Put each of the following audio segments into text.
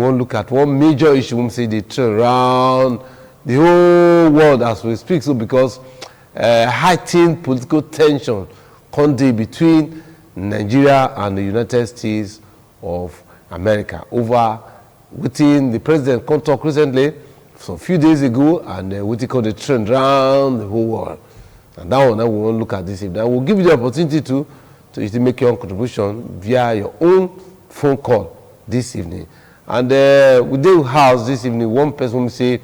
won't look at one major issue. We say they turn around the whole world as we speak. So because heightened political tension contained between Nigeria and the United States of America over within the president talk recently, so a few days ago, and what they call the trend around the whole world. And that one, we won't look at this evening. We'll give you the opportunity to make your own contribution via your own phone call this evening. And we do house this evening one person will say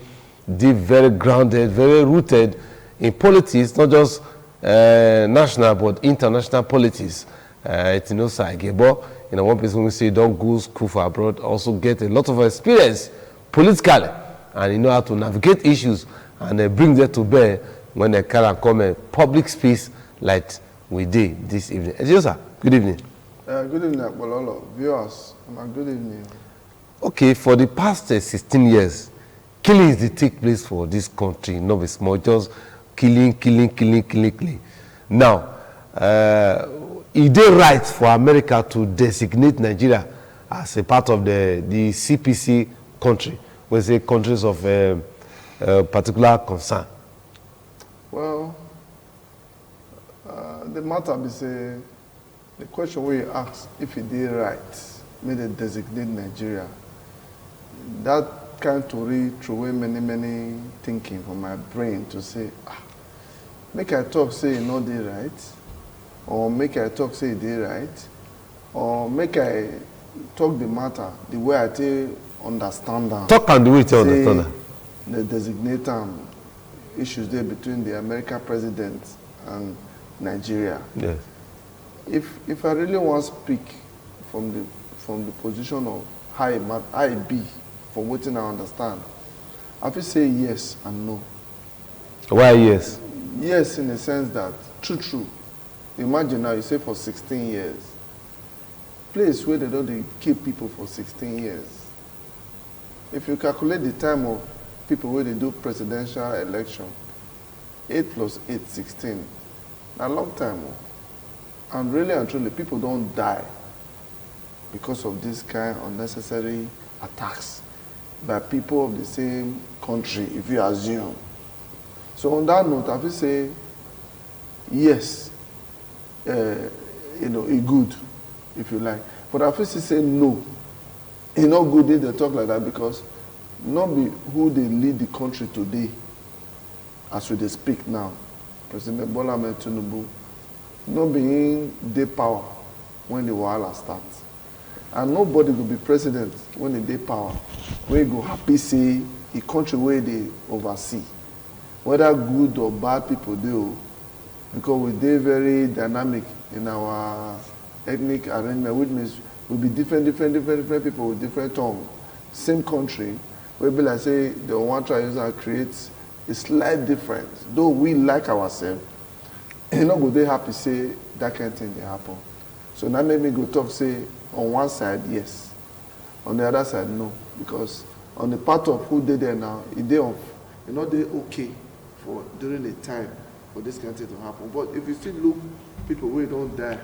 they very grounded, very rooted in politics, not just national but international politics. It's Genocide. But one person will say don't go school for abroad, also get a lot of experience politically, and you know how to navigate issues and bring them to bear when they can come a public space like we did this evening. Sir, good evening. Good evening, Bololo. Viewers, good evening. Okay, for the past 16 years, killings they take place for this country, not be small, just killing. Now, is it right for America to designate Nigeria as a part of the CPC country, we say countries of particular concern? Well, the matter be say, the question where you ask if it did right, may they designate Nigeria. That kind of read through many thinking from my brain to say, make I talk say it not did right, or make I talk say it did right, or make I talk the matter the way I understand them. Talk and the way you understand them. The designate issues there between the American president and Nigeria. Yes. If I really want to speak from the position of how it be, from what I understand, I will say yes and no. Why yes? Yes, in the sense that true. Imagine now you say for 16 years, place where they don't keep people for 16 years. If you calculate the time of people where they do presidential election, 8 plus 8, 16. A long time. And really and truly, people don't die because of this kind of unnecessary attacks by people of the same country, if you assume. So on that note, I will say, yes, it's good, if you like. But I will say no. It's not good if they talk like that, because not be who they lead the country today, as we speak now. President Bola Ahmed Tinubu, not being the power when the wahala starts. And nobody will be president when they power. We go happy say a country where they oversee. Whether good or bad people do, because we're very dynamic in our ethnic arrangement, which means we'll be different people with different tongue. Same country, we be like say the one try to create a slight difference. Though we like ourselves, you know, go they happy say that kind of thing they happen. So now make me go talk say on one side yes, on the other side no, because on the part of who they there now, they okay for during the time for this kind of thing to happen. But if you still look people who don't die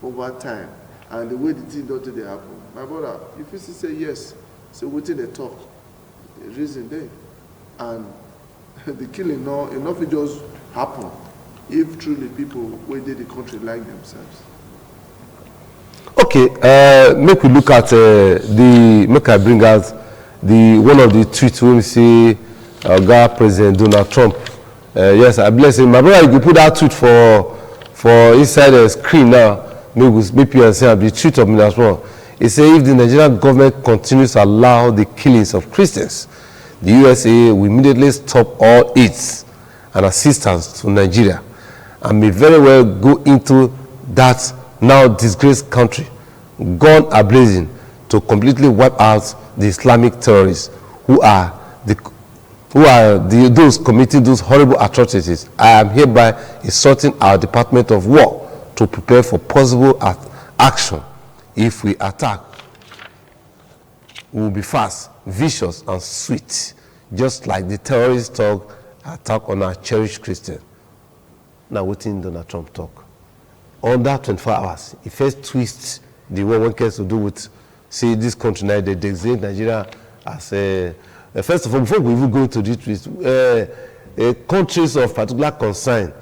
over time and the way the thing don't they happen, my brother, if you still say yes, so what they talk, the reason there, and the killing enough it just happen if truly people where they the country like themselves. Okay, make we look at make I bring out one of the tweets when we see President Donald Trump. Yes, I bless him. My brother, you can put that tweet for inside the screen now. Maybe people see the tweet of me as well. It says if the Nigerian government continues to allow the killings of Christians, the USA will immediately stop all aid and assistance to Nigeria and may very well go into that now disgraced country, gun ablazing, to completely wipe out the Islamic terrorists who are those committing those horrible atrocities. I am hereby instructing our Department of War to prepare for possible action. If we attack, we will be fast, vicious, and sweet, just like the terrorist attack on our cherished Christian. Now, what did Donald Trump talk? Under 24 hours, he first twists the one cares to do with see this country now, they designate Nigeria as a, first of all, before we even go into this, countries of particular concern,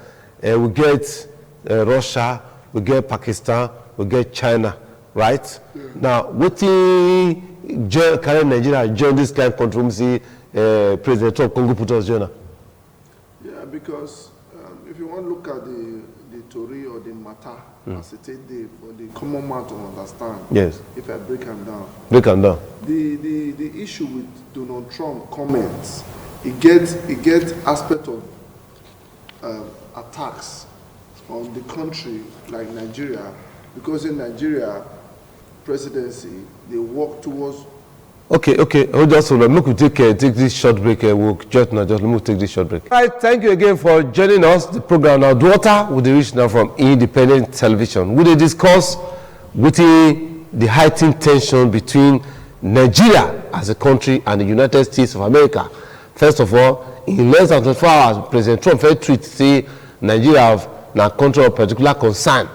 we get Russia, we get Pakistan, we get China, right? Yeah. Now, what carry Nigeria join this kind of controversy, President Trump Congo put us join? Yeah, because if you want to look at the story or the matter as it is there for the common man to understand. Yes. If I break them down. Break them down. The issue with Donald Trump comments, it gets aspect of attacks on the country like Nigeria, because in Nigeria presidency they work towards. Okay. Hold on, so look, we take this short break. We'll just take this short break. All right, thank you again for joining us. The program now, UDUOTA, with the reach now from Independent Television. We will discuss with the heightened tension between Nigeria as a country and the United States of America. First of all, in less than 24 hours, President Trump had tweet say Nigeria have a country of particular concern.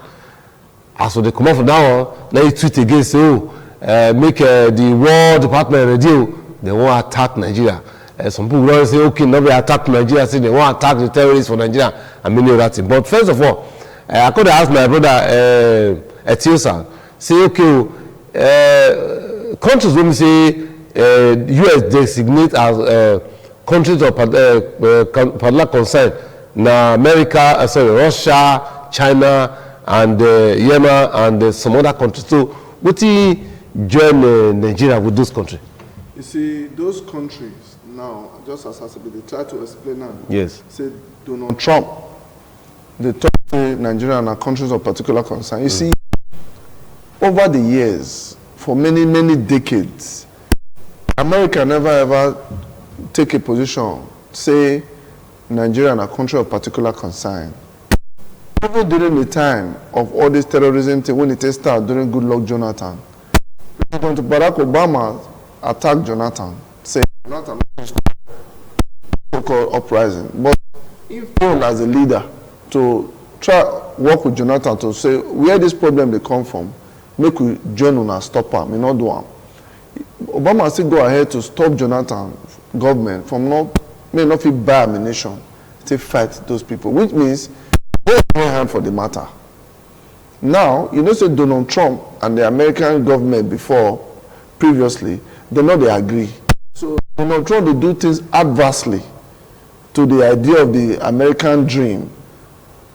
As for the come out from now on, now he tweet again say, make the War Department ready. They won't attack Nigeria. Some people will say, okay, nobody attack Nigeria, say they won't attack the terrorists for Nigeria, and many other things. But first of all, I could ask my brother Etiosa, say, okay, countries when we say US designate as countries of particular concern, now America, Russia, China, and Yemen, and some other countries. So, what join Nigeria with those countries? You see, those countries now, just as they try to explain now. Yes. Say Donald Trump, they talk to Nigeria and our countries of particular concern. You see, over the years, for many decades, America never ever take a position, say Nigeria and a country of particular concern. Even during the time of all this terrorism thing, when it started during Goodluck Jonathan, Barack Obama attacked Jonathan, saying Jonathan so-called uprising. But he failed as a leader to try work with Jonathan to say where this problem they come from, make we join on and stop him, we not do him. Obama still go ahead to stop Jonathan government from not buy ammunition to fight those people, which means they no hand for the matter. Now, you know, say Donald Trump and the American government previously, they agree. So Donald Trump, they do things adversely to the idea of the American dream,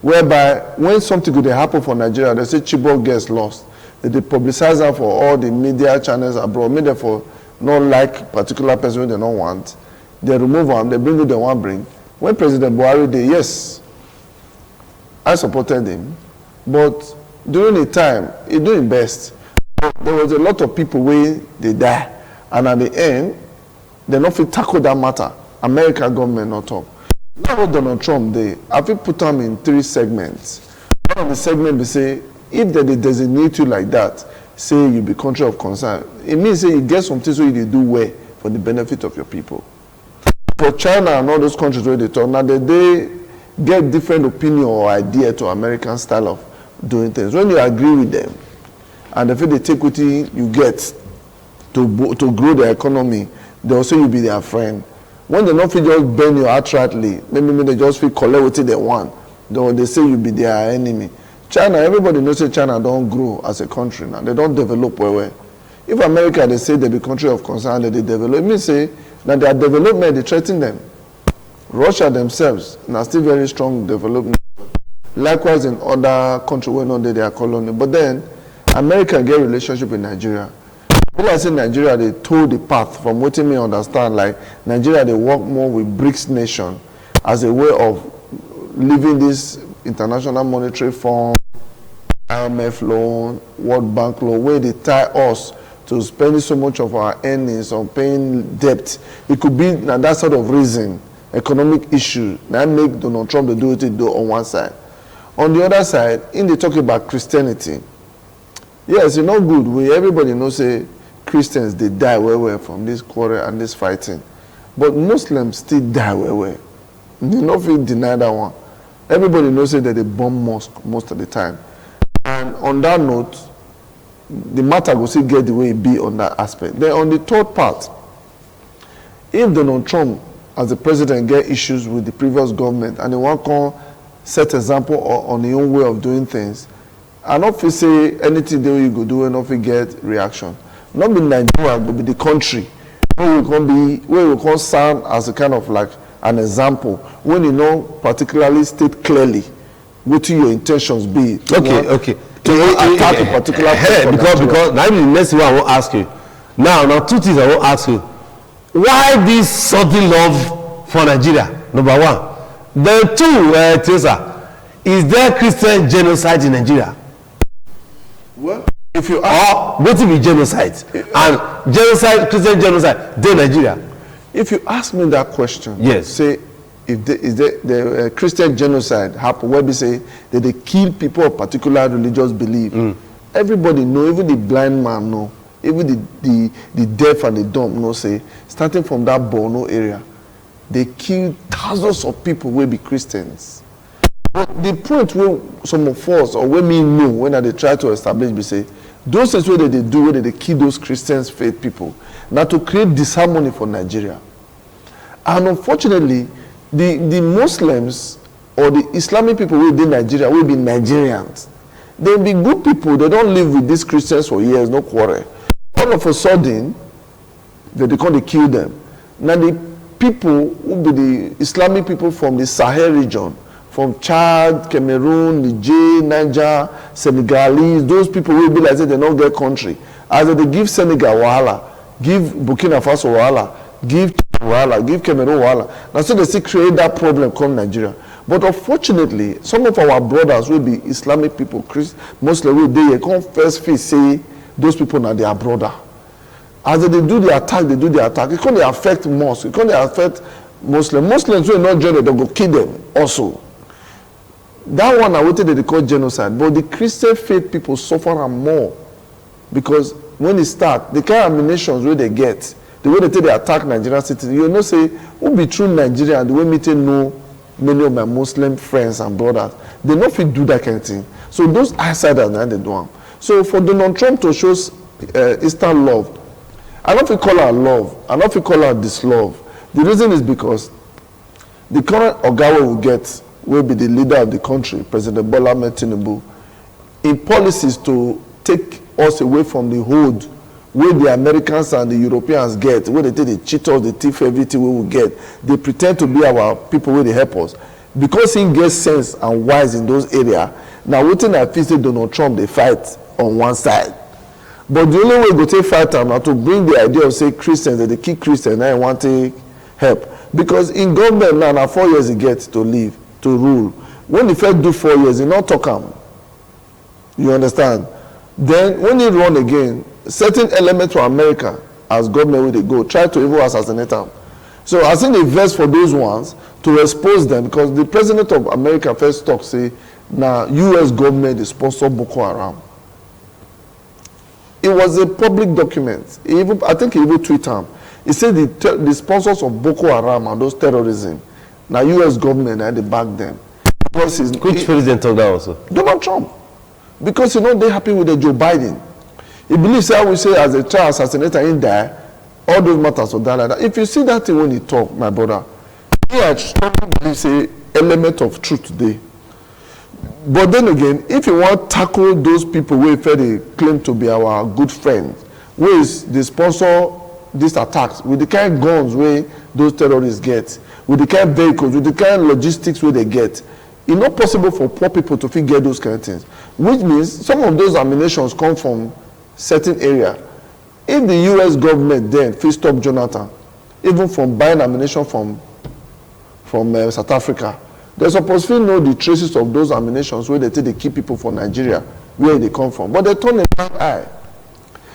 whereby when something could happen for Nigeria, they say Chibok gets lost. They publicize that for all the media channels abroad, made them for not like particular person they don't want. They remove them, they bring who they want bring. When President Buhari did, yes, I supported him, but during the time, he doing best. There was a lot of people where they die, and at the end, they not fit tackle that matter. American government not talk. Now what Donald Trump did, I think put them in 3 segments. One of the segments they say, if they designate you like that, say you be country of concern, it means say you get some things where you do well for the benefit of your people. For China and all those countries where they talk, now they get different opinion or idea to American style of doing things. When you agree with them, and if they take what you get to grow the economy, they also you be their friend. When they not feel just burn you outrightly, maybe they just feel collect what they want, they say you be their enemy. China, everybody knows that China don't grow as a country now. They don't develop well. If America, they say they be country of concern, that they develop, it means say that their development, they threaten them. Russia themselves, now still very strong development. Likewise in other countries where not they are colony. But then, America get relationship with Nigeria. When I say Nigeria, they told the path from what you may understand, like Nigeria, they work more with BRICS nation as a way of leaving this International Monetary Fund, IMF loan, World Bank loan, where they tie us to spending so much of our earnings on paying debt. It could be that sort of reason, economic issue, that make Donald Trump to do what he do on one side. On the other side, in they talk about Christianity. Yes, it's not good. Everybody knows say Christians, they die well from this quarrel and this fighting. But Muslims still die well. You don't feel deny that one. Everybody knows that they bomb mosque most of the time. And on that note, the matter go still get the way it be on that aspect. Then on the third part, if Donald Trump as the president get issues with the previous government and they want to set example on the own way of doing things, I not fit say anything that you go do and not fit get reaction. Not be Nigeria, but be the country where we can stand as a kind of like an example when you know particularly state clearly what your intentions be. Okay. To attack a particular because now the next thing I want to ask you. Now two things I want to ask you. Why this sudden love for Nigeria? Number one. Then two, Teresa, is there Christian genocide in Nigeria? Well, if you ask, what will be genocide? And genocide, Christian genocide, in Nigeria? If you ask me that question, yes. Say, if the Christian genocide happen, where we say that they kill people of particular religious belief, everybody know, even the blind man know, even the deaf and the dumb know, say, starting from that Borno area, they killed thousands of people will be Christians. But the point where some of us, or when me know, when they try to establish, we say, those things where they do, where they kill those Christians, faith people, now to create disharmony for Nigeria. And unfortunately, the Muslims or the Islamic people within Nigeria will be Nigerians. They'll be good people. They don't live with these Christians for years, no quarrel. All of a sudden, they come to kill them. Now the people will be the Islamic people from the Sahel region, from Chad, Cameroon, Niger, Niger, Senegalese, those people will be like they don't get country. As they give Senegal wahala, give Burkina Faso wahala, give wahala, give Cameroon wahala. Now so they still create that problem come Nigeria. But unfortunately, some of our brothers will be Islamic people, Muslim will they come first face say those people are their brother. As they do the attack, It can't affect mosques, it can't affect Muslims. Muslims will not join it, they'll go kill them also. That one I waited they call genocide. But the Christian faith people suffer more. Because when they start, the kind of ammunitions where they get, the way they attack Nigerian citizens, you know say, who be true Nigerian, the way me know many of my Muslim friends and brothers, they not fit do that kind of thing. So those outsiders now they do them. So for Donald Trump to show Eastern love, I don't feel call her love, I don't feel call her dislove. The reason is because the current Ogawa will get will be the leader of the country, President Bola Ahmed Tinubu, in policies to take us away from the hold where the Americans and the Europeans get, where they take the cheat us, the thief, everything we will get. They pretend to be our people where they help us. Because he gets sense and wise in those areas, now waiting I feel say Donald Trump, they fight on one side. But the only way go take fight them now to bring the idea of say Christians, that they kill Christians, and want to help. Because in government now 4 years he gets to live, to rule. When the first do 4 years, he not talk him. You understand? Then when he run again, certain elements from America as government where they go, try to even assassinate them. So I think they vex for those ones to expose them because the president of America first talk say, now US government is sponsor Boko Haram. It was a public document. I think he even tweet him. He said the sponsors of Boko Haram and those terrorism, now US government and they back them. Which president talked that also? Donald Trump. Because they're happy with the Joe Biden. He believes, I will say, as a child assassinator in there, all those matters will die like that. If you see that thing when he talk, my brother, I strongly believe say element of truth today. But then again, if you want to tackle those people who they claim to be our good friends, where is they sponsor these attacks with the kind of guns where those terrorists get, with the kind of vehicles, with the kind of logistics where they get, it's not possible for poor people to get those kind of things. Which means some of those ammunitions come from certain area. If the US government then stop Jonathan, even from buying ammunition from South Africa, they're supposed to know the traces of those ammunitions where they take the key people from Nigeria, where they come from. But they turn a blind eye.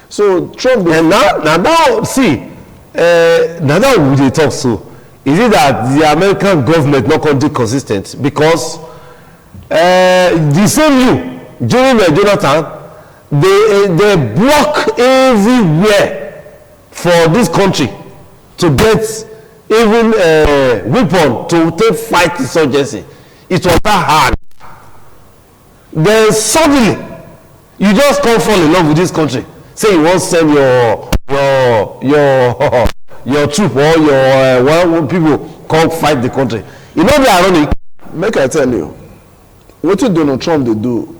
So Trump... And now see, now that they talk so, is it that the American government not going to be consistent? Because the same you, during Jonathan, they block everywhere for this country to get even weapon to take fight insurgency. It was that hard. Then suddenly You just can't fall in love with this country. Say you want to send your troop or your one people come fight the country. You know they ironic. Make I tell you, what Donald Trump they do,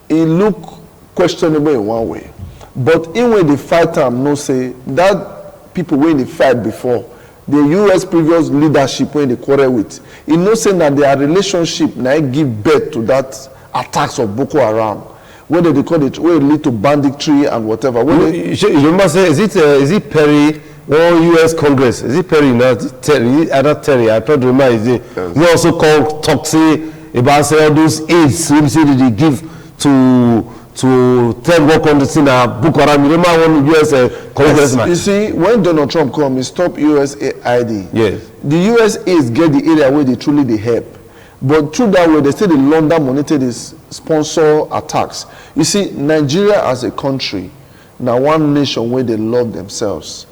he look questionable in one way, but in when they fight am, no say that people when they fight before, the U.S. previous leadership when they quarrel with, he no say that their relationship now give birth to that attacks of Boko Haram, whether they call it, where it lead to banditry and whatever. You remember say, is it Perry? One U.S. Congress, is it Perry? Not Terry, other Terry. I can't remember. Is it? Yes. We also call Toxie about say all those aids we say that they give to third world countries in Boko Haram. You remember one U.S. congressman? You see, when Donald Trump come, he stop USAID. Yes. The U.S. aids get the area where they truly they help, but through that way they say the London monitor this sponsor attacks. You see, Nigeria as a country, now one nation where they love themselves.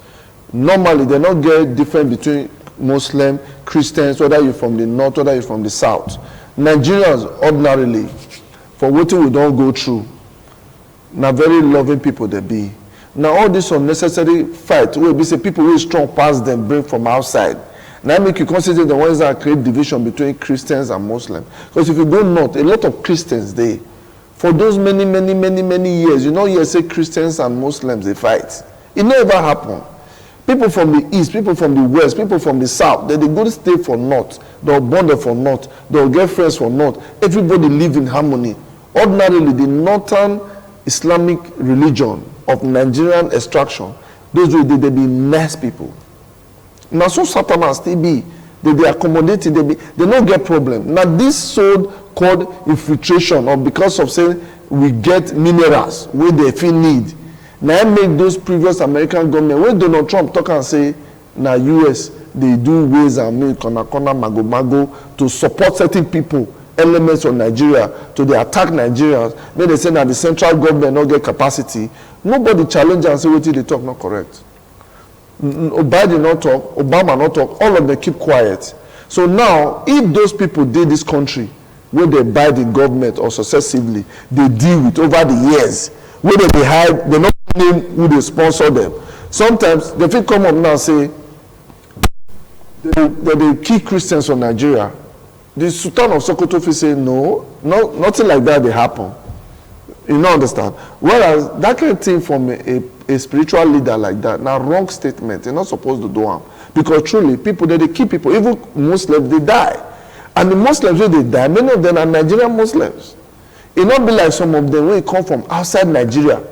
Normally, they don't get different between Muslim, Christians, whether you're from the north, whether you're from the south. Nigerians, ordinarily, for what we don't go through, now very loving people they be. Now all this unnecessary fight, where we say people who strong past them bring from outside. Now make you consider the ones that create division between Christians and Muslims. Because if you go north, a lot of Christians there, for those many years, you know, you say Christians and Muslims they fight. It never happened. People from the east, people from the west, people from the south, they go to stay for north. They'll bond for north. They'll get friends for north. Everybody live in harmony. Ordinarily, the northern Islamic religion of Nigerian extraction, those will they be nice people. Now, so Satan still be, they accommodate, they don't get problem. Now, this so-called infiltration, or because of saying we get minerals where they feel need. Now make those previous American government, when Donald Trump talk and say, now US, they do ways and means, mago to support certain people, elements of Nigeria, to they attack Nigerians. Then they say that the central government not get capacity. Nobody challenge and say what they talk not correct. Biden not talk, Obama not talk, all of them keep quiet. So now, if those people did this country, where they buy the government or successively, they deal with over the years, where they hide, they not name who they sponsor them. Sometimes they feel come up now and say they kill Christians from Nigeria. The Sultan of Sokoto will say no, nothing like that they happen. You don't understand. Whereas that kind of thing from a spiritual leader like that, now wrong statement. They're not supposed to do them. Because truly, people they kill people, even Muslims, they die. And the Muslims when they die, many of them are Nigerian Muslims. It not be like some of them when come from outside Nigeria.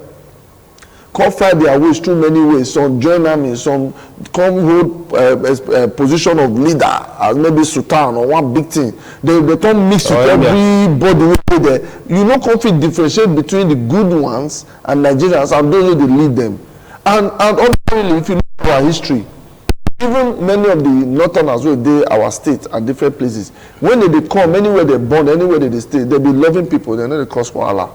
Come fight their ways through many ways. Some join army, some come hold a position of leader, as maybe Sultan or one big thing. They come mix with everybody there. You know, come differentiate between the good ones and Nigerians and those who lead them. And ordinarily, if you look at our history, even many of the northerners where they our state and different places, when they come, anywhere they born, anywhere they stay, they be loving people. They know they cause wahala.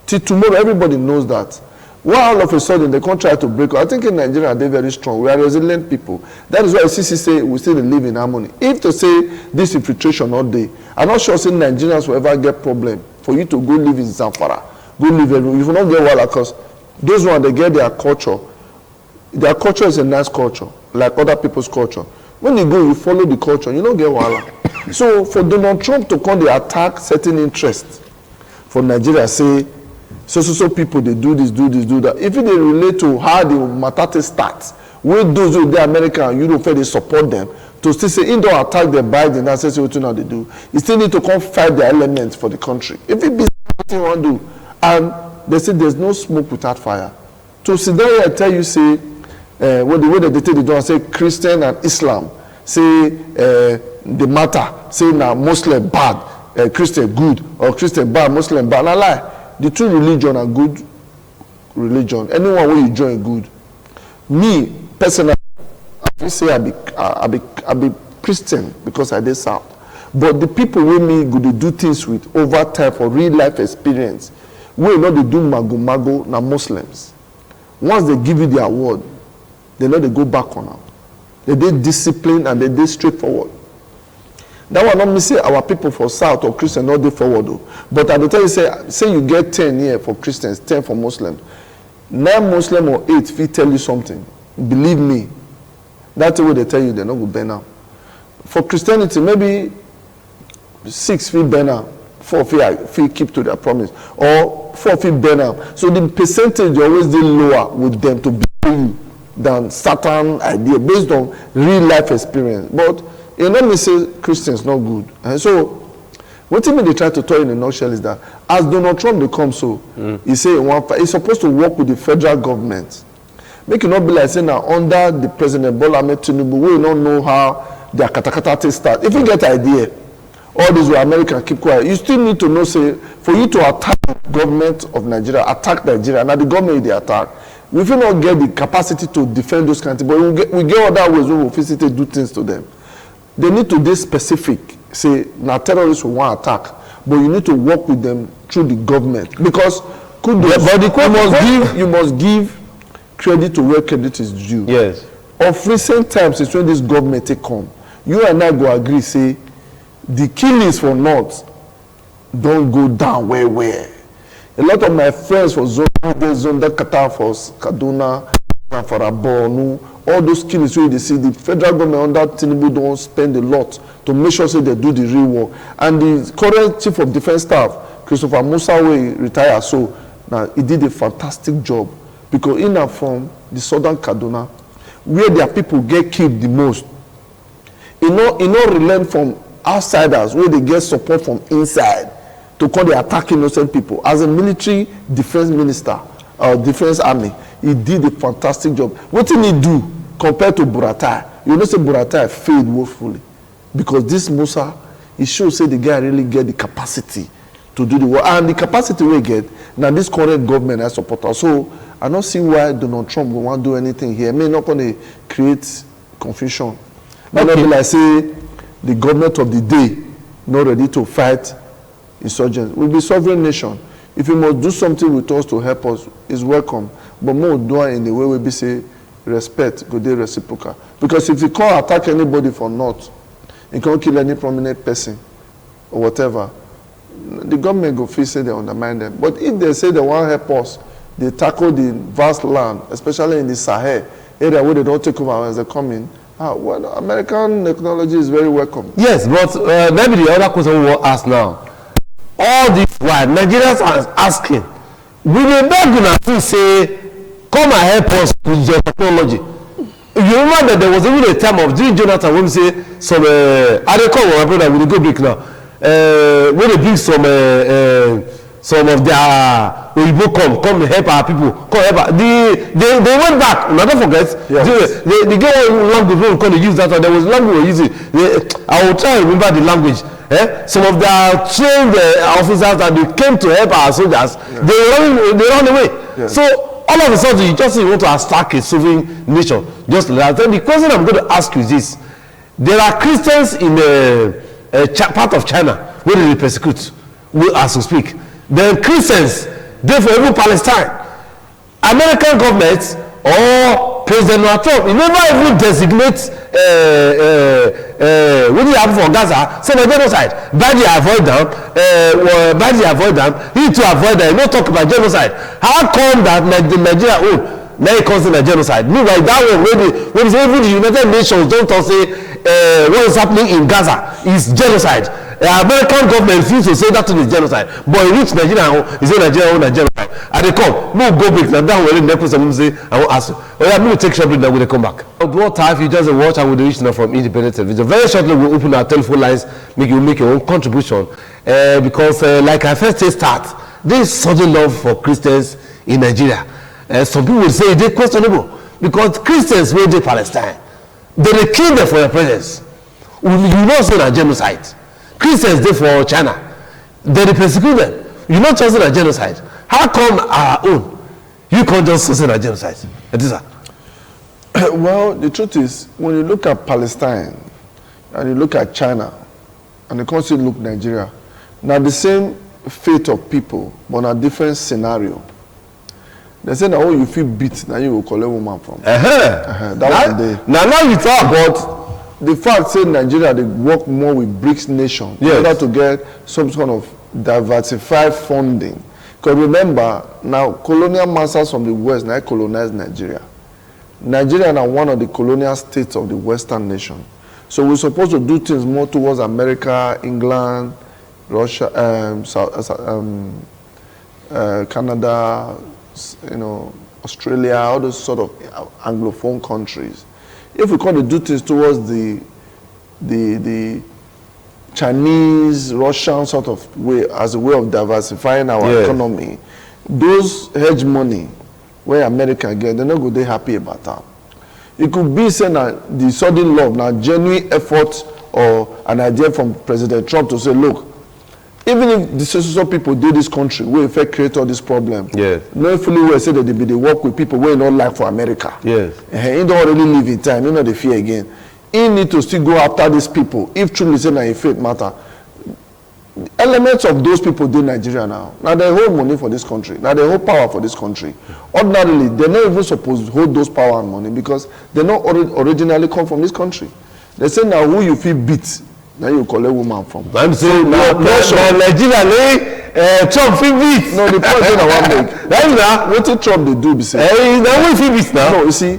Till tomorrow, everybody knows that. Why all of a sudden they can't try to break up? I think in Nigeria they're very strong. We are resilient people. That is why CC say we still live in harmony. If to say this infiltration all day, I'm not sure say Nigerians will ever get problem for you to go live in Zamfara, go live everywhere. You will not get wahala because those ones they get their culture. Their culture is a nice culture, like other people's culture. When you go, you follow the culture, you don't get wahala. So for Donald Trump to come to attack certain interests for Nigeria, say so people they do this, do that. If they relate to how the Matate starts, where those who are American and Europe they support them, to still say in don't attack the Biden and say what now they do, you still need to come fight the elements for the country. If it be something you want to do, and they say there's no smoke without fire. To sit down here and tell you say what the way that they take the door and say Christian and Islam, say the matter, say now Muslim bad, Christian good, or Christian bad, Muslim bad. I lie. The two religion are good religion. Anyone where you join good. Me personally, I say I be Christian because I did South. But the people with me go to do things with over time for real life experience. We know they do mago na Muslims. Once they give you the award, they know they go back on them. They did discipline and they did straightforward. That one not me say our people for South or Christian not dey forward though. But I dey tell you say you get 10 here for Christians, 10 for Muslims. 9 Muslim or 8 fit tell you something. Believe me, that's the way they tell you they're not going to burn out. For Christianity, maybe 6 feet burn out, 4 feet keep to their promise, or 4 feet burn out. So the percentage always be lower with them to be you than Satan idea based on real life experience. But you know me say Christians not good. And so what they try to tell you in a nutshell is that as Donald Trump they come so, he say he's supposed to work with the federal government. Make it not be like saying now under the President Bola Ahmed Tinubu, we don't know how their katakata start. If you get the idea, all these were American keep quiet. You still need to know, say, for you to attack the government of Nigeria, attack Nigeria, now the government they attack, we will not get the capacity to defend those countries, but we get other ways we will physically do things to them. They need to be specific. Say, now terrorists will want attack, but you need to work with them through the government. Because you must give credit to where credit is due. Yes. Of recent times, it's when this government take come. You and I go agree, say, the killings for North don't go down where. A lot of my friends for Zone, Qatar, for Kaduna, for Abonu, all those killings where they see the federal government under Tinubu don't spend a lot to make sure say they do the real work. And the current chief of defense staff, Christopher Musa, will retire. So now he did a fantastic job because in and from the southern Kaduna, where their people get killed the most, you know relent from outsiders where they get support from inside to call the attack innocent people. As a military defense minister or defense army, he did a fantastic job. What did he do compared to Buratai? You know, say Buratai failed woefully because this Musa, he shows say the guy really get the capacity to do the work, and the capacity we get now. This current government has support us. So I don't see why Donald Trump will want to do anything here. I mean, not going to create confusion. But not be like say the government of the day not ready to fight insurgents. We'll be sovereign nation. If you must do something with us to help us, is welcome. But more do it in the way we be say respect, go dey reciprocal. Because if you can't attack anybody for North, you can't kill any prominent person or whatever, the government go feel say they undermine them. But if they say they want to help us, they tackle the vast land, especially in the Sahel area where they don't take over as they come in. Well, American technology is very welcome. Yes, but maybe the other question we will ask now. All this while, Nigerians are asking, we will beg to say, come and help us with your technology. You remember that there was even a time of during Jonathan when we say some, I don't call my brother, we'll go break now. When they bring some of their Oyibo come help our people, come help our, they went back. Now don't forget, yes. They get one language we come to use that one. There was language we using. I will try to remember the language. Some of their trained officers that they came to help our soldiers, they run away. Yes. So all of a sudden you just want to attack a sovereign nation. Just like that. Then the question I'm going to ask you is this: there are Christians in part of China where they persecute, as we speak. Then Christians, therefore even Palestine. American government or President Donald Trump, he never even designates what do you have for Gaza, say the genocide. Badi avoid them, he to avoid them, not talk about genocide. How come that Nigeria now it comes in a genocide? Meanwhile, that one when even the United Nations don't talk say what is happening in Gaza is genocide. The American government refused to say that to the genocide, but it reached Nigeria, he said Nigeria own a genocide. And they come, no go back, now that we're in the next person say, I will ask you. Oh yeah, we'll take short break, then we'll come back. UDUOTA, if you just watch and we'll reach now from Independent Television. Very shortly we'll open our telephone lines, make your own contribution. Because like I first say start, there is sudden love for Christians in Nigeria. Some people will say they're questionable because Christians were in Palestine. They kill them for your presence. You know say a genocide. Christians there for China. They persecute them. You not just a genocide. How come our own? You can't just say a genocide. Well, the truth is, when you look at Palestine and you look at China and you can't see look Nigeria, now the same fate of people, but a different scenario. They say now you feel beat, now you will collect woman from. That one day. Now you talk about the fact say Nigeria they work more with BRICS nation in order to get some sort of diversified funding. Because remember, now colonial masters from the West now colonized Nigeria. Nigeria is one of the colonial states of the Western nation. So we're supposed to do things more towards America, England, Russia, Canada, Australia, all those sort of Anglophone countries. If we want to do things towards the Chinese, Russian sort of way, as a way of diversifying our economy, those hedge money where America get, they're not going to be happy about that. It could be saying that the sudden love, now genuine effort or an idea from President Trump to say, look, even if the social people do this country, we effect create all this problem. No fully well say that they work with people we not like for America. He don't already live in time, they fear again. He need to still go after these people if truly say that faith matter. Elements of those people do Nigeria now. Now they hold money for this country. Now they hold power for this country. Ordinarily, they're not even supposed to hold those power and money because they not originally come from this country. They say now who you feel beat, now you call a woman from. I'm saying now Nigeria, Trump feel beat. No, the point is I want to make. That's now what did Trump they do? Be say. Hey, now we feel beat now. No, you see,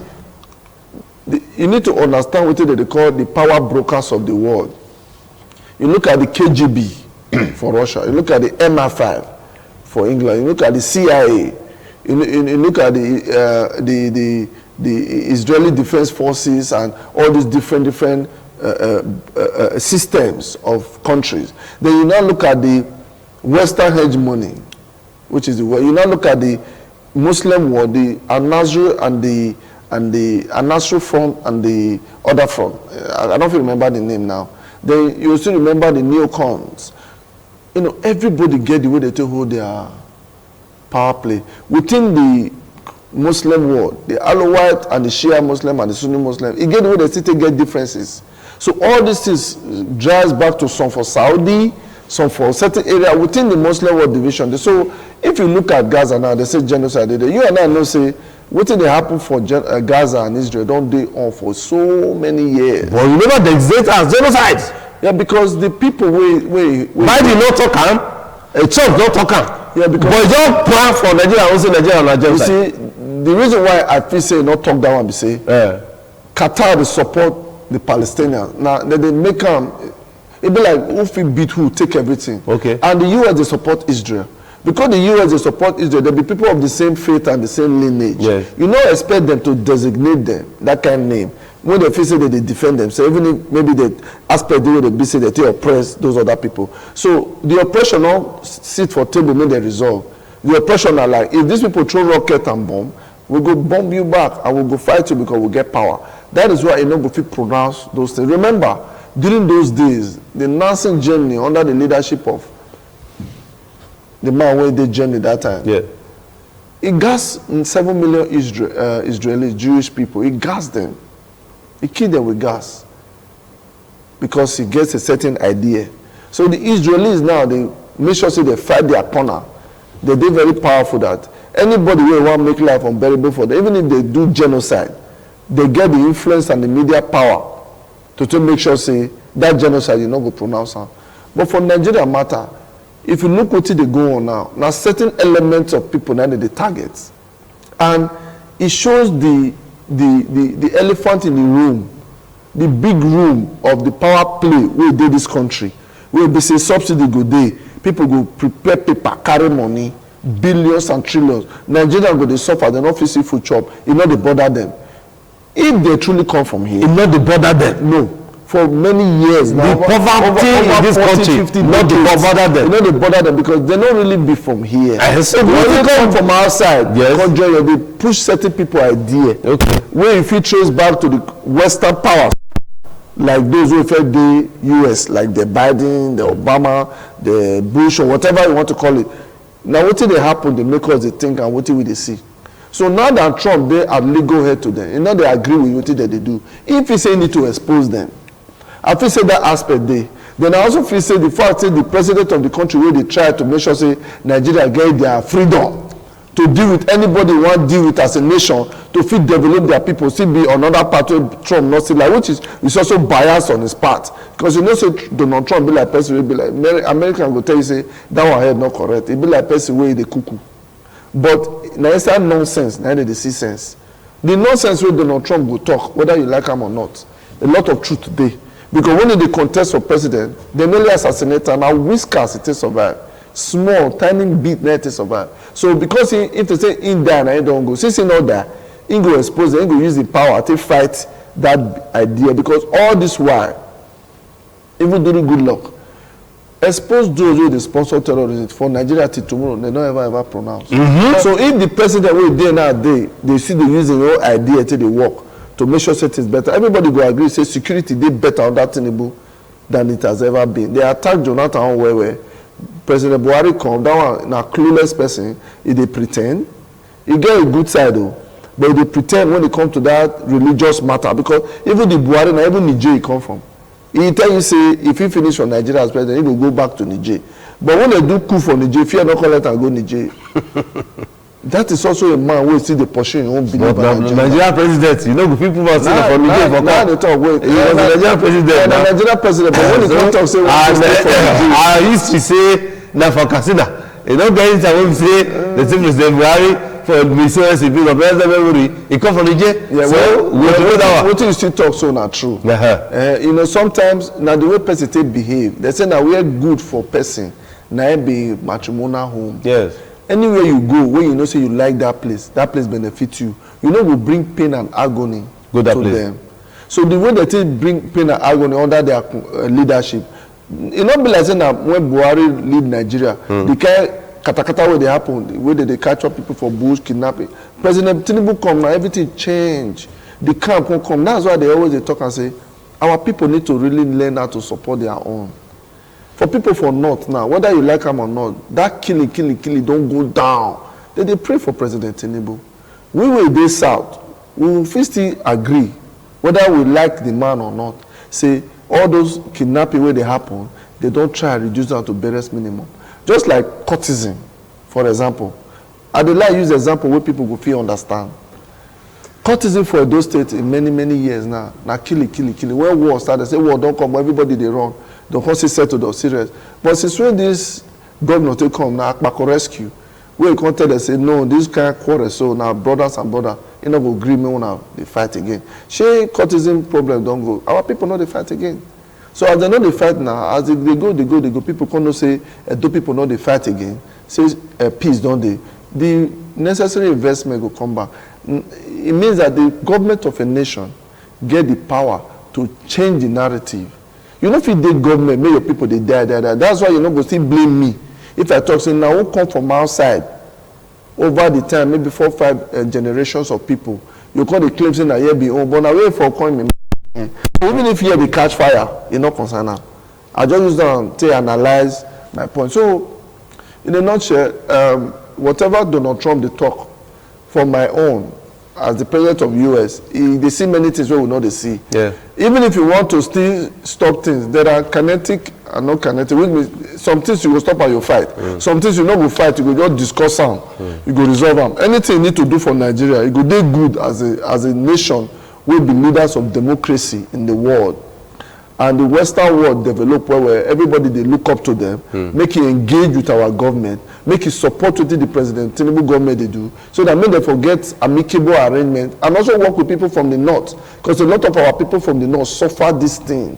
you need to understand what they call the power brokers of the world. You look at the KGB. For Russia, you look at the MI5 for England, you look at the CIA, you look at the Israeli Defense Forces and all these different systems of countries. Then you now look at the Western hegemony, which is the world. You now look at the Muslim world, the Al-Nasr and the Al-Nasr front and the other front. I don't remember the name now. Then you still remember the neocons. Everybody get the way they hold their power play. Within the Muslim world, the Alawite and the Shia Muslim and the Sunni Muslim, you get the way they still get differences. So all this is drives back to some for Saudi, some for certain area within the Muslim world division. So if you look at Gaza now, they say genocide. You and I know say, what did they happen for Gaza and Israel? Don't they on for so many years? Well, you never exist as genocide. Yeah, because the people why did not talk a church don't talk Yeah, because but don't plan for Nigeria also Nigeria and you see, the reason why I feel say not talk that one be say Qatar will support the Palestinians. Now they make it be like who feel beat who take everything. And the US they support Israel. Because the US they support Israel, there be people of the same faith and the same lineage. You don't expect them to designate them that kind of name. When they feel say that they defend themselves, even if maybe the aspect they will be say that they oppress those other people. So the oppression don't sit for table, make they resolve. The oppression are like, if these people throw rocket and bomb, we'll go bomb you back and we'll go fight you because we'll get power. That is why you go pronounce those things. Remember, during those days, the Nazi Germany under the leadership of the man who did Germany that time. He gassed 7 million Israeli Jewish people. He gassed them. He killed them with gas because he gets a certain idea. So the Israelis now, they make sure they fight their corner. They're very powerful that anybody will want to make life unbearable for them. Even if they do genocide, they get the influence and the media power to make sure say that genocide is not going to pronounce on. But for Nigeria matter, if you look what they go on now certain elements of people now they target. And it shows the elephant in the room, the big room of the power play where they this country, where they say subsidy go day, people go prepare paper, carry money, billions and trillions. Nigerians go they suffer, they not see food chop, it not they bother them. If they truly come from here, it not they bother them. No. For many years now, the poverty in this 40, country, not they bother them. Not they bother them because they don't really be from here. So if they come from outside, they push certain people idea. Where if it trace back to the Western powers, like those who affect the US, like the Biden, the Obama, the Bush, or whatever you want to call it. Now what did they happen? They make us they think and what will they see? So now that Trump, they are legal head to them. They agree with what they do. If he say need to expose them, I feel say that aspect there. Then I also feel say the fact say the president of the country where they try to make sure say Nigeria get their freedom to deal with anybody who want to deal with as a nation to fit develop their people, still be another part wey Trump not still like, which is also biased on his part. Because you know say Donald Trump be like person wey be like American go tell you say that one head not correct. It be like person wey dey cuckoo. But na inside nonsense, na dey see sense. The nonsense wey Donald Trump go talk, whether you like am or not, a lot of truth today. Because when they contest for president, they nearly assassinate am, and whiskers it survive. Small, tiny bit na it survive. So because if they say in die, na he don't go. Since he not die, he go expose them, he go use the power to fight that idea. Because all this while, even during good luck, expose those who they sponsor terrorism for Nigeria till tomorrow, they don't ever pronounce. So if the president will dey nowadays, they see they use the whole idea till they work to make sure that it's better. Everybody go agree, say security they better on that Tinubu than it has ever been. They attack Jonathan where President Buhari come, that one na clueless person, if they pretend. He get a good side though, but they pretend when it comes to that religious matter, because even the Buhari and even Niger he come from. He tell you say if he finish for Nigeria as president, he will go back to Niger. But when they do coup for Niger, fear not collect and go Niger. That is also a man who see the portion he won't believe. But Nigerian president, you know, people must say for Niger for now they talk wait. He was the Nigerian president. The Nigerian president, but when he come talk say I used to say na for Katsina. You know, guys, I won't say the same president Buhari for Mr. Civil of President Memory. He come from Niger. Yeah, so what you still talk so not true. You know, sometimes now the way person take behave, they say now we are good for person. Now be matrimonial home. Yes. Anywhere you go, when you know say you like that place benefits you. You know will bring pain and agony to them. So the way they take bring pain and agony under their leadership, it not be like saying that when Buhari lead Nigeria, the kind katakata where they happen, the way they catch up people for bush kidnapping. President Tinubu come now, everything change. The camp won't come. That's why they always talk and say, our people need to really learn how to support their own. For people for North now, whether you like them or not, that killing don't go down. They pray for President Tinubu. We will be South. We will still agree, whether we like the man or not. Say, all those kidnapping where they happen, they don't try to reduce down to barest minimum. Just like courtesan, for example. I dey like use example where people go feel understand. Courtesan for those states in many years now. Now killing. When war start, they say war don't come, everybody they run. Don't come see settled or serious. But since when this governor take come now, Akpako rescue, where you come tell them say no, this kind of quarrel, so now brothers and brothers, you know go agree me when they fight again. She courtesan problem don't go. Our people know they fight again. So as they know they fight now, as they go, people come no say do people know they fight again. Say peace don't they? The necessary investment will come back. It means that the government of a nation get the power to change the narrative. You know if you did government, make your people they die. That's why you know go still blame me. If I talk say now who come from outside over the time, maybe 4 or 5 generations of people, you call the claim saying that here be home, but now wait for calling me. Even if here they catch fire, you're not concerned. I just use them to analyze my point. So, in a nutshell, whatever Donald Trump they talk, for my own, as the president of US, they see many things where we know they see. Yeah. Even if you want to still stop things, there are kinetic and not kinetic. Which means some things you will stop and you fight. Some things you know will fight, you go just discuss them. You go resolve them. Anything you need to do for Nigeria, you go do good as a nation. Will be leaders of democracy in the world, and the Western world develop where everybody they look up to them, make it engage with our government, make it support what the President Tinubu government they do, so that when they forget amicable arrangement, and also work with people from the north, because a lot of our people from the north suffer this thing.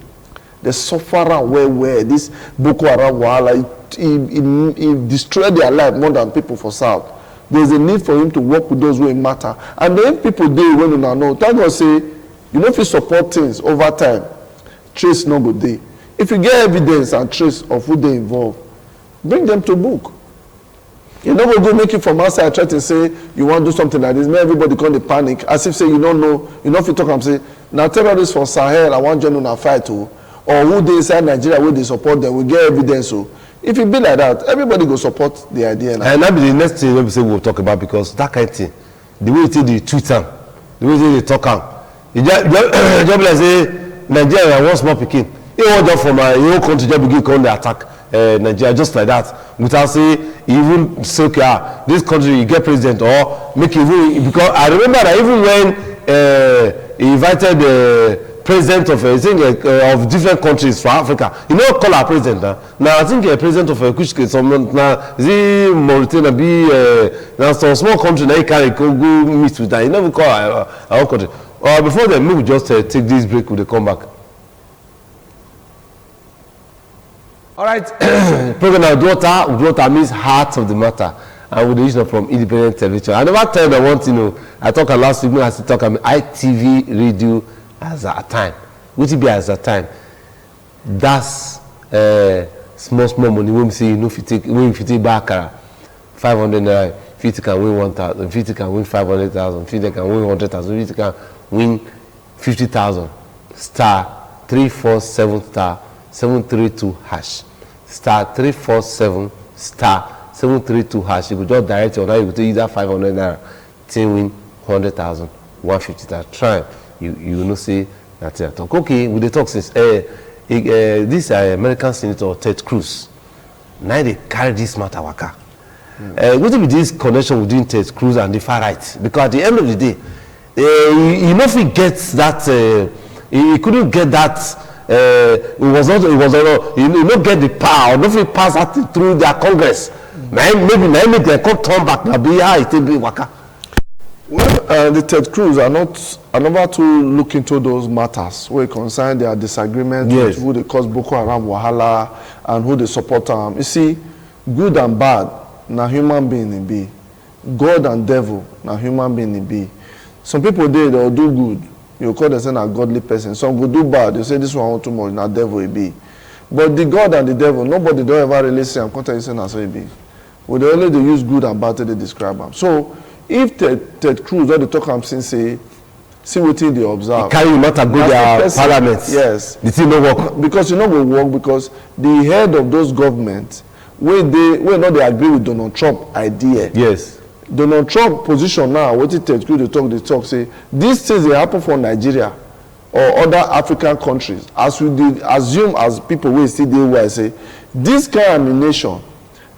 They suffer where this Boko Haram wahala, it destroyed their life more than people for south. There's a need for him to work with those who matter. And then people dey when you know, thank God say, you know if you support things over time, trace no go dey. If you get evidence and trace of who they involved, bring them to book. You know go make it from outside try to say you want to do something like this, make everybody come dey panic, as if say you don't know, you know if you talk and say, now terrorists for Sahel, I want join on a fight or who they inside Nigeria where they support them, we get evidence so. If it be like that, everybody go support the idea. And that be the next thing we say we'll talk about, because that kind of thing, the way they tweet them, the way they talk them, it just like say Nigeria one small picking. He want from your country just begin come to attack Nigeria just like that. without say even say okay, this country you get president or make even because I remember that even when he invited the president of of different countries for Africa, you know, call our president now I think president of which some now the Mauritania be now some small country now you can go meet with that. You never call our own country. Before then, maybe just take this break. We'll come back. All right, program UDUOTA means heart of the matter, and with the from independent television. I never tell them one thing. I talk last week. I talk ITV radio as a time. What it be as a time? That's small money. When we say you know, if you take back 500 naira, 50 can win 1,000, 50 can win 500,000, 50 can win 100,000, 50 can win 50,000. Star 347 star 732 hash. Star 347 star 732 hash. You could just direct your now. You could either 500 naira, 10 win 100,000, 150,000. Try. You know say that's it. Talk okay. With the talk since this American Senator Ted Cruz. Now they carry this matter waka. What will be this connection between Ted Cruz and the far right? Because at the end of the day, he not get that. He couldn't get that. It was not. He not get the power. Not pass that through their Congress. Maybe they come turn back. Now be it be waka. Well, the Ted Cruz are never to look into those matters where concern their disagreement with who they cause Boko Haram wahala and who they support them. You see, good and bad, na human being it be. God and devil, na human being it be. Some people they'll do good. You call them a godly person. Some will do bad. You say this one too much, na devil it be. But the God and the devil, nobody don't ever really say I'm content saying as it be. Well, they only they use good and bad to describe them. So if Ted Cruz or the talk am since say see what they observe. Carry the matter go their parliament. Yes. The thing no work. Because you know will work because the head of those governments when they agree with Donald Trump idea. Yes. Donald Trump position now, what it Ted Cruz they talk say these things they happen for Nigeria or other African countries. As we did assume as people will see they will say this kind of ammunition,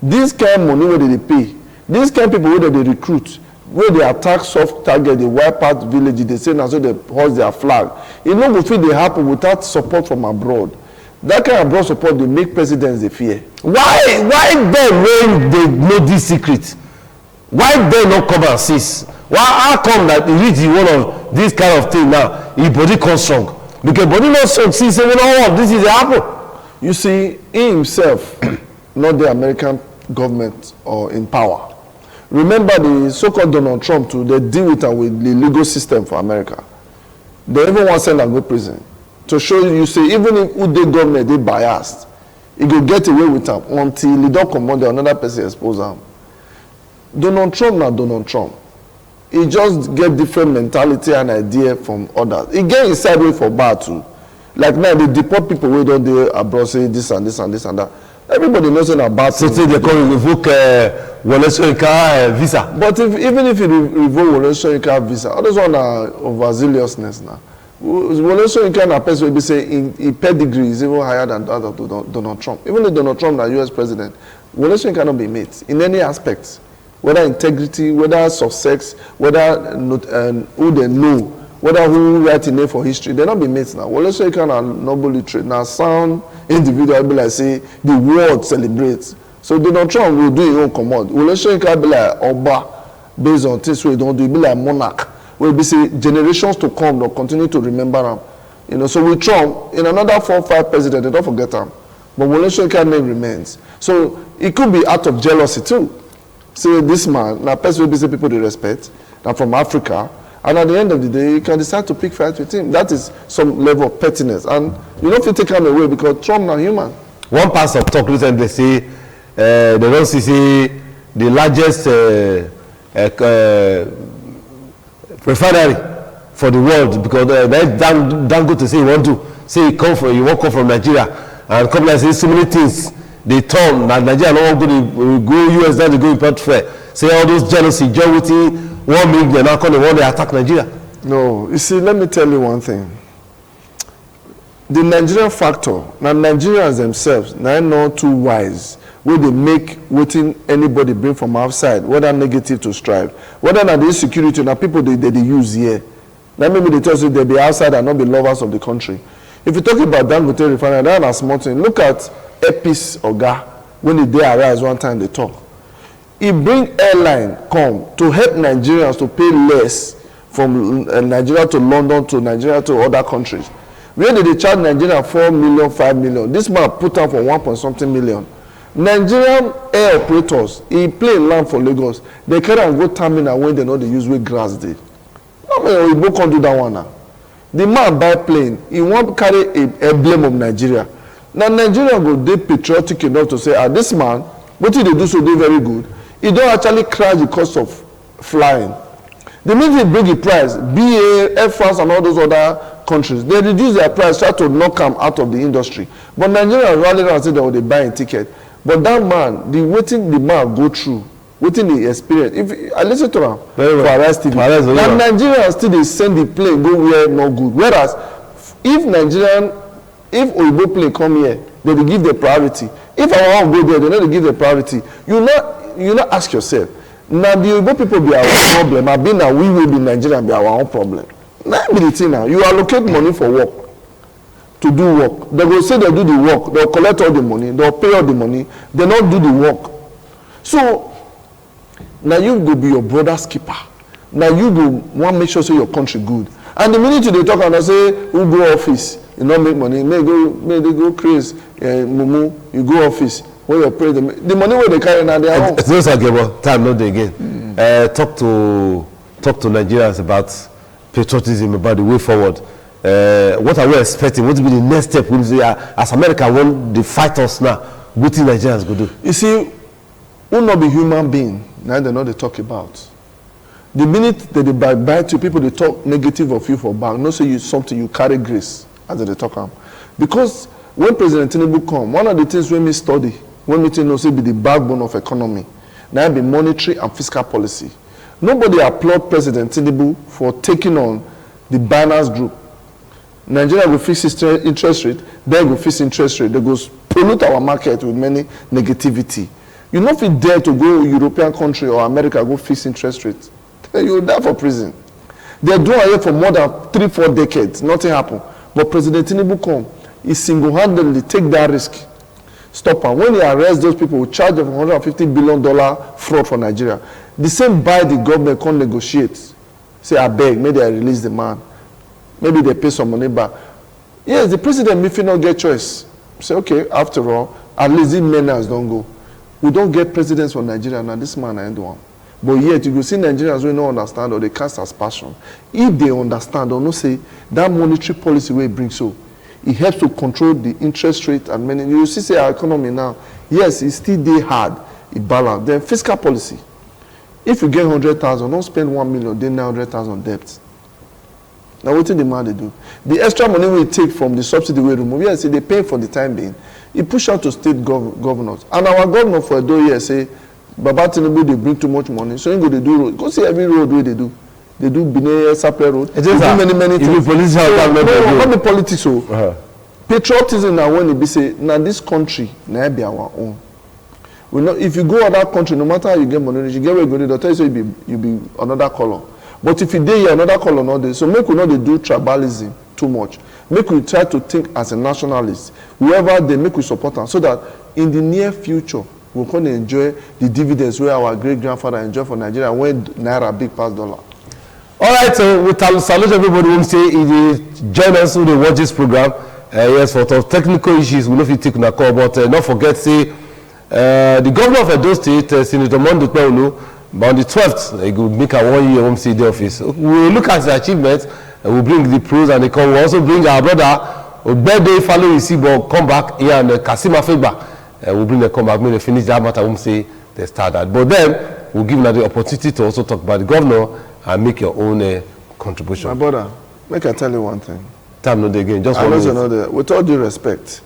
this kind of money where they pay, this kind of people where they recruit, where they attack soft target, they wipe out villages, they say now so they hoist their flag. You know what they happen without support from abroad. That kind of broad support they make presidents they fear. Why then when they know this secret? Why they not come and cease? Why how come that he reach one of this kind of thing now? His body comes strong. Because body not strong, see say we don't want this is the apple. You see, he himself, not the American government or in power. Remember the so-called Donald Trump too, they deal with the legal system for America. They even want to send them to prison. To show you, say, even if who they government, they biased, he go get away with them until he don't come on there, another person expose them. Donald Trump, not Donald Trump. He just get different mentality and idea from others. He get inside way for bad too. Like now, they deport people who don't do abroad, say this and this and this and that. Everybody knows about so they call revoke visa. But even if you revoke Wole visa, others one are overzealousness now. Wole kind person will be saying in pedigree is even higher than that of Donald Trump. Even if Donald Trump, the US president, Wole cannot be met in any aspect, whether integrity, whether success, whether who they know, whether who write a name for history, they not be mates now. Wole Soyinka noble literate now sound individual be like say the world celebrates. So Donald Trump will do his own command. Wole Soyinka be like Oba based on things we don't do. Be like monarch. Will be say generations to come they'll continue to remember him. You know, so with Trump, in another 4 or 5 presidents, they don't forget him. But Wole Soyinka name remains. So it could be out of jealousy too. Say this man, now person will be say people they respect, now from Africa. And at the end of the day, you can decide to pick fight with him. That is some level of pettiness. And you don't feel take him away because Trump not human. One pastor talk recently say they don't see the largest refinery for the world because don't go to say you won't come from Nigeria and come like say so many things they turn that Nigeria no want go US now they go import fair. Say all those jealousy, jealousy, 1 million now come they want to attack Nigeria. No, you see, let me tell you one thing. The Nigerian factor, now Nigerians themselves, now not too wise where they make wetin anybody bring from outside, whether negative to strive, whether na the insecurity na people they use here. Now maybe they tell you they be outside and not be lovers of the country. If you talk about Dangote refinery, that's a small thing. Look at Epis Oga when the day arise one time they talk. He bring airline come to help Nigerians to pay less from Nigeria to London to Nigeria to other countries. Where did they charge Nigeria 4 million, 5 million? This man put out for 1 point something million. Nigerian air operators, he play land for Lagos. They carry and go terminal when they know they use with grass day. I mean, we can't do that one now. The man buy plane, he want carry a emblem of Nigeria. Now Nigeria go dey patriotic enough to say, this man, what did they do so they very good? He don't actually crash the cost of flying. The minute they bring the price, BA, Air France and all those other countries, they reduce their price, try to knock them out of the industry. But Nigeria rally around and say they buy a ticket. But that man, the waiting the man go through, waiting the experience. If I listen to him for Arise TV, and Nigerians still they send the plane go where no good. Whereas if Oyibo plane come here, they give the priority. If our one go there, they don't give the priority. You not ask yourself. Now the Oyibo people be our problem. I be now we will be Nigerian be our own problem. Now be the thing now. You allocate money for work. To do work. They will say they do the work. They'll collect all the money. They'll pay all the money. They not do the work. So now you go be your brother's keeper. Now you go want to make sure say your country good. And the minute they talk and they say who go office, you not make money. May they go crazy. Mumu, you go office. Where you pray the money where they carry now they are home. It's not like time not again. Talk to Nigerians about patriotism, about the way forward. What are we expecting? What will be the next step? We'll say, as America want to fight us now, what do Nigerians go do? You see, will not be human being. Now they know they talk about. The minute that they bite you, people they talk negative of you for back. No say you something you carry grace as they talk am. Because when President Tinubu come, one of the things when me study, when me know say be the backbone of economy, now be monetary and fiscal policy. Nobody applaud President Tinubu for taking on the Binance Group. Nigeria will fix interest rate, then will fix interest rate. They go pollute our market with many negativity. You not fit dare to go European country or America go fix interest rate. You will die for prison. They're doing it for more than 3-4 decades. Nothing happened. But President Tinubu come, he single-handedly take that risk. Stop am. When he arrest those people, he charge them $150 billion fraud for Nigeria. The same by the government can negotiate. Say, I beg, maybe I release the man. Maybe they pay some money back. Yes, the president may not get choice. Say, okay, after all, at least these menace don't go. We don't get presidents from Nigeria now. This man I end one. But yet you go see Nigerians who don't understand or they cast as passion. If they understand or not say that monetary policy where it brings so, it helps to control the interest rate and many. You see, say our economy now. Yes, it's still day hard. It balance. Then fiscal policy. If you get 100,000, don't spend 1 million. Then 900,000 debt. Now what did the man they do? The extra money we take from the subsidy we remove, yes, they pay for the time being. He push out to state governors. And our governor for Edo here say, Baba Tinubu, they bring too much money. So you go they do road. Go see every road where they do. They do Bine Sapre Road. They do many things. Not the politics. So patriotism now when they be say, now this country, now be our own. We not, if you go other country, no matter how you get money, you get where you go, they'll tell you so you be another color. But if you dey here, another color not there. So make we not do tribalism too much. Make we try to think as a nationalist. Whoever they make we support them, so that in the near future we're going to enjoy the dividends where our great grandfather enjoyed for Nigeria when naira big past dollar. All right, so we salute everybody who say join us who they watch this program. Yes, for technical issues we know if you take a call, but not forget say the governor of Edo State, Senator Mondo Kpeulu, but on the 12th, he will make a 1-year home city office. We will look at the achievements, and we'll bring the pros and the cons. We'll also bring our brother, birthday following Isibo, come back here, and Kasima Feba. We'll bring them come back, when they finish that matter, we'll say they start that. But then, we'll give them the opportunity to also talk about the governor and make your own contribution. My brother, make I tell you one thing. Time not again, just one minute. With all due respect,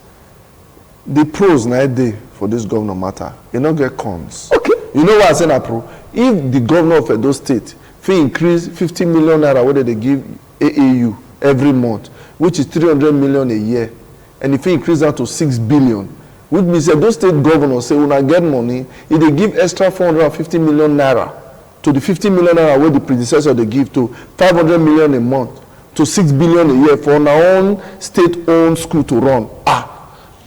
the pros na day for this governor matter, you don't get cons. Okay. You know why I say that pro? If the governor of Edo State fee increase 50 million naira whether they give AAU every month, which is 300 million a year, and if he increase that to 6 billion, which means that those state governors say, when I get money, if they give extra 450 million naira to the 50 million naira where the predecessor they give to 500 million a month to 6 billion a year for our own state-owned school to run.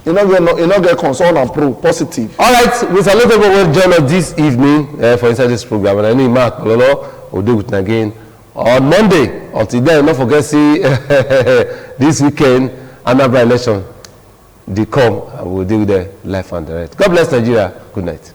You not get concern and pro positive. All right, we salute everyone join us this evening for inside this program, and I know Mark Lolo will do it again on Monday. Until then, don't forget see this weekend another election. They come and we'll deal with the life and direct. God bless Nigeria. Good night.